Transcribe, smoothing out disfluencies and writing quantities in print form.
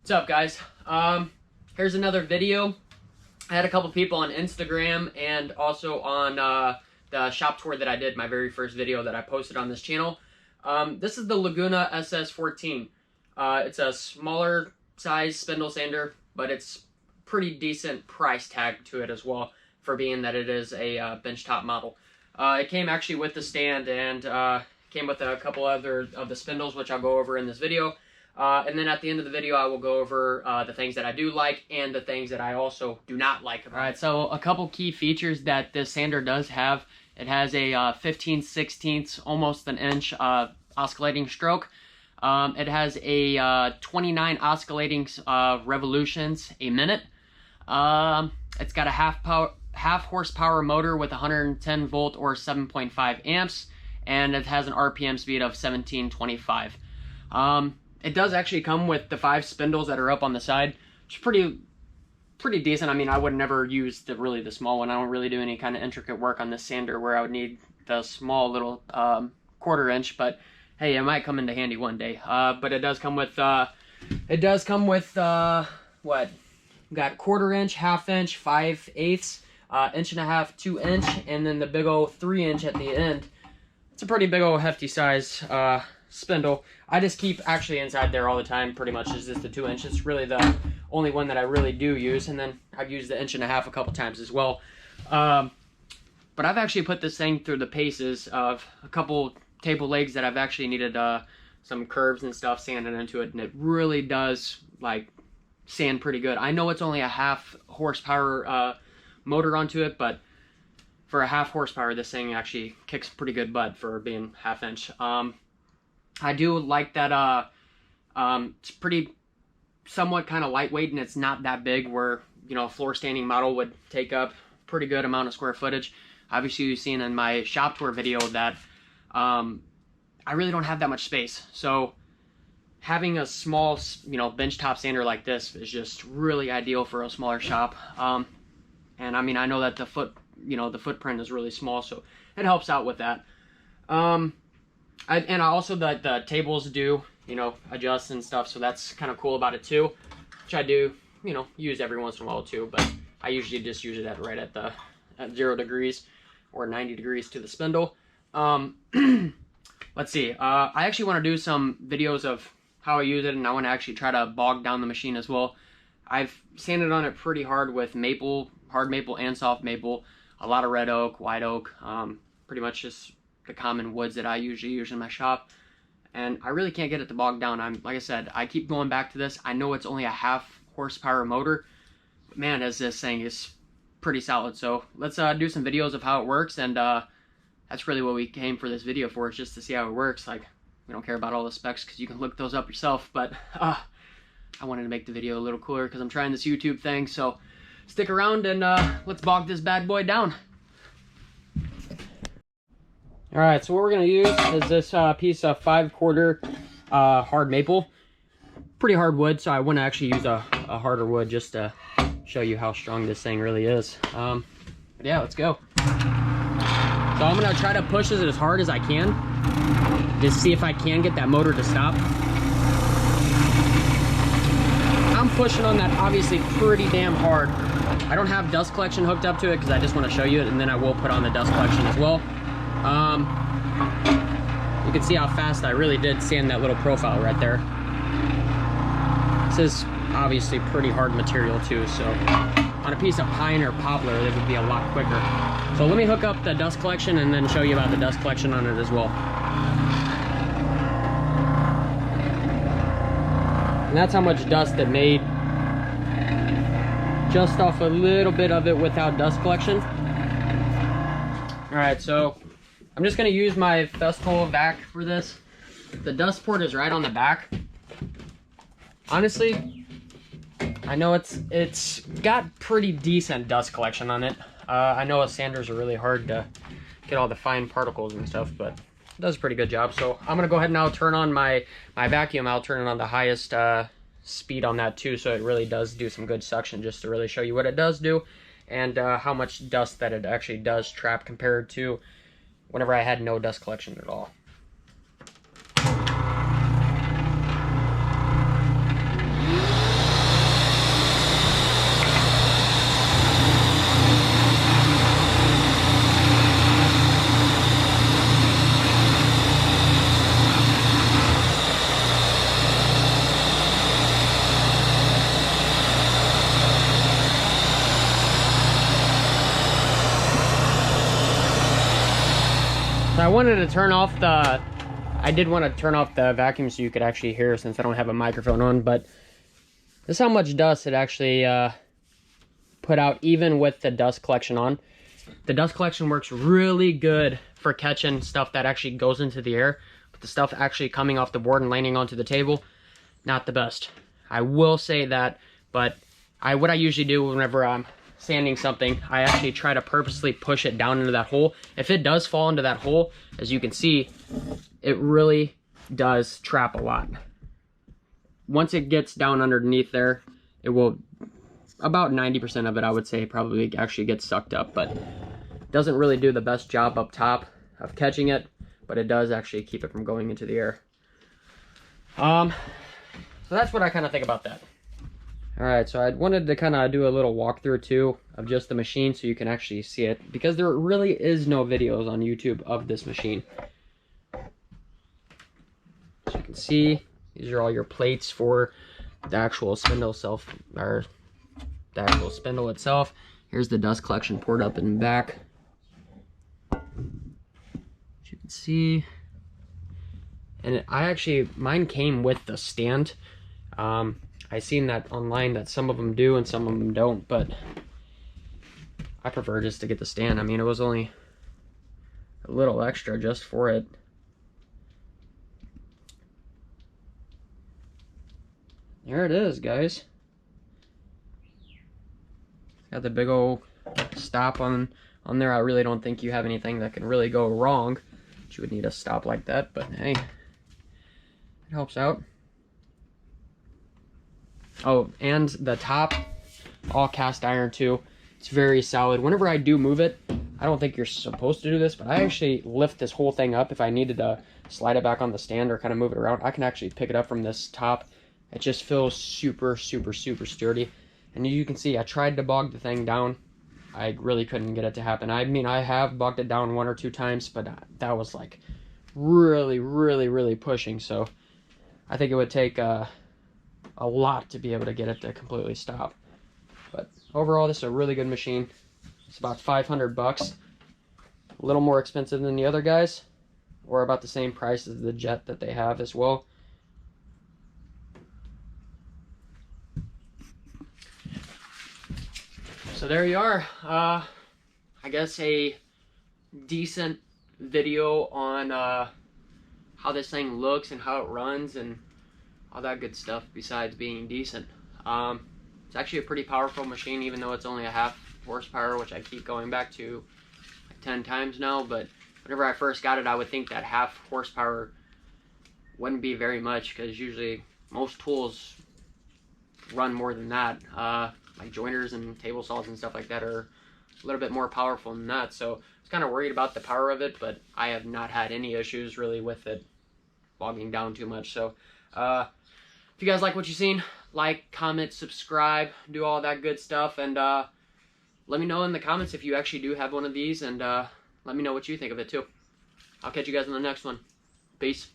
What's up, guys? Here's another video. I had a couple people on Instagram and also on the shop tour that I did, my very first video that I posted on this channel. This is the Laguna SS 14. It's a smaller size spindle sander, but it's pretty decent price tag to it as well, for being that it is a benchtop model. It came actually with the stand and came with a couple other of the spindles, which I'll go over in this video. And then at the end of the video, I will go over the things that I do like and the things that I also do not like about it. Alright, so a couple key features that this sander does have. It has a 15/16, almost an inch oscillating stroke. It has a 29 oscillating revolutions a minute. It's got a half horsepower motor with 110 volt or 7.5 amps, and it has an RPM speed of 1725. It does actually come with the 5 spindles that are up on the side, which is pretty decent. I mean, I would never use the small one. I don't really do any kind of intricate work on this sander where I would need the small little 1/4 inch, but hey, it might come into handy one day. But it does come with what? We got 1/4 inch, 1/2 inch, 5/8, 1.5 inch, 2 inch, and then the big old 3 inch at the end. It's a pretty big old hefty size spindle. I just keep actually inside there all the time, pretty much is just the 2 inch. It's really the only one that I really do use, and then I've used the 1.5 inch a couple times as well. But I've actually put this thing through the paces of a couple table legs that I've actually needed some curves and stuff sanded into it, and it really does like sand pretty good. I know it's only a 1/2 horsepower motor onto it, but for a 1/2 horsepower, this thing actually kicks pretty good butt for being 1/2 inch. I do like that it's pretty somewhat kind of lightweight, and it's not that big where, you know, a floor standing model would take up pretty good amount of square footage. Obviously, you've seen in my shop tour video that I really don't have that much space. So having a small, you know, benchtop sander like this is just really ideal for a smaller shop. And I mean, I know that the footprint is really small, so it helps out with that. And also the tables do, you know, adjust and stuff, so that's kind of cool about it too, which I do, you know, use every once in a while too, but I usually just use it at 0 degrees or 90 degrees to the spindle. Let's see, I actually want to do some videos of how I use it, and I want to actually try to bog down the machine as well. I've sanded on it pretty hard with maple, hard maple and soft maple, a lot of red oak, white oak, pretty much just the common woods that I usually use in my shop, and I really can't get it to bog down. Like I said, I keep going back to this. I know it's only a 1/2 horsepower motor, but man, as this thing is pretty solid. So let's do some videos of how it works, and that's really what we came for this video for, is just to see how it works. Like, we don't care about all the specs because you can look those up yourself, but I wanted to make the video a little cooler because I'm trying this YouTube thing. So stick around and let's bog this bad boy down. Alright, so what we're going to use is this piece of 5/4 hard maple. Pretty hard wood, so I want to actually use a harder wood just to show you how strong this thing really is. But yeah, let's go. So I'm going to try to push it as hard as I can, just see if I can get that motor to stop. I'm pushing on that obviously pretty damn hard. I don't have dust collection hooked up to it because I just want to show you it, and then I will put on the dust collection as well. You can see how fast I really did sand that little profile right there. This is obviously pretty hard material too, so on a piece of pine or poplar it would be a lot quicker. So let me hook up the dust collection and then show you about the dust collection on it as well. And that's how much dust it made just off a little bit of it without dust collection. Alright, so I'm just going to use my Festool vac for this. The dust port is right on the back. Honestly, I know it's got pretty decent dust collection on it. I know sanders are really hard to get all the fine particles and stuff, but it does a pretty good job. So I'm going to go ahead and I'll turn on my vacuum. I'll turn it on the highest speed on that too, so it really does do some good suction, just to really show you what it does do and how much dust that it actually does trap compared to whenever I had no dust collection at all. So I wanted to turn off the, I did want to turn off the vacuum so you could actually hear since I don't have a microphone on, but this is how much dust it actually put out even with the dust collection on. The dust collection works really good for catching stuff that actually goes into the air, but the stuff actually coming off the board and landing onto the table, not the best. I will say that, but what I usually do whenever I'm sanding something, I actually try to purposely push it down into that hole. If it does fall into that hole, as you can see, it really does trap a lot. Once it gets down underneath there, it will, about 90% of it, I would say, probably actually gets sucked up, but it doesn't really do the best job up top of catching it, but it does actually keep it from going into the air. So that's what I kind of think about that. Alright, so I wanted to kind of do a little walkthrough too of just the machine so you can actually see it, because there really is no videos on YouTube of this machine. As you can see, these are all your plates for the actual spindle itself. Here's the dust collection poured up in the back. As you can see. And mine came with the stand. I seen that online that some of them do and some of them don't, but I prefer just to get the stand. I mean, it was only a little extra just for it. There it is, guys. Got the big old stop on there. I really don't think you have anything that can really go wrong. But you would need a stop like that, but hey, it helps out. Oh, and the top, all cast iron too. It's very solid. Whenever I do move it, I don't think you're supposed to do this, but I actually lift this whole thing up. If I needed to slide it back on the stand or kind of move it around, I can actually pick it up from this top. It just feels super, super, super sturdy. And you can see, I tried to bog the thing down. I really couldn't get it to happen. I mean, I have bogged it down 1 or 2 times, but that was like really, really, really pushing. So I think it would take a lot to be able to get it to completely stop. But overall, this is a really good machine. It's about 500 bucks. A little more expensive than the other guys, or about the same price as the Jet that they have as well. So there you are. I guess a decent video on how this thing looks and how it runs and all that good stuff besides being decent. It's actually a pretty powerful machine, even though it's only a 1/2 horsepower, which I keep going back to like 10 times now. But whenever I first got it, I would think that 1/2 horsepower wouldn't be very much, because usually most tools run more than that. Like jointers and table saws and stuff like that are a little bit more powerful than that. So I was kind of worried about the power of it, but I have not had any issues really with it bogging down too much. So if you guys like what you've seen, like, comment, subscribe, do all that good stuff, and let me know in the comments if you actually do have one of these, and let me know what you think of it too. I'll catch you guys in the next one. Peace.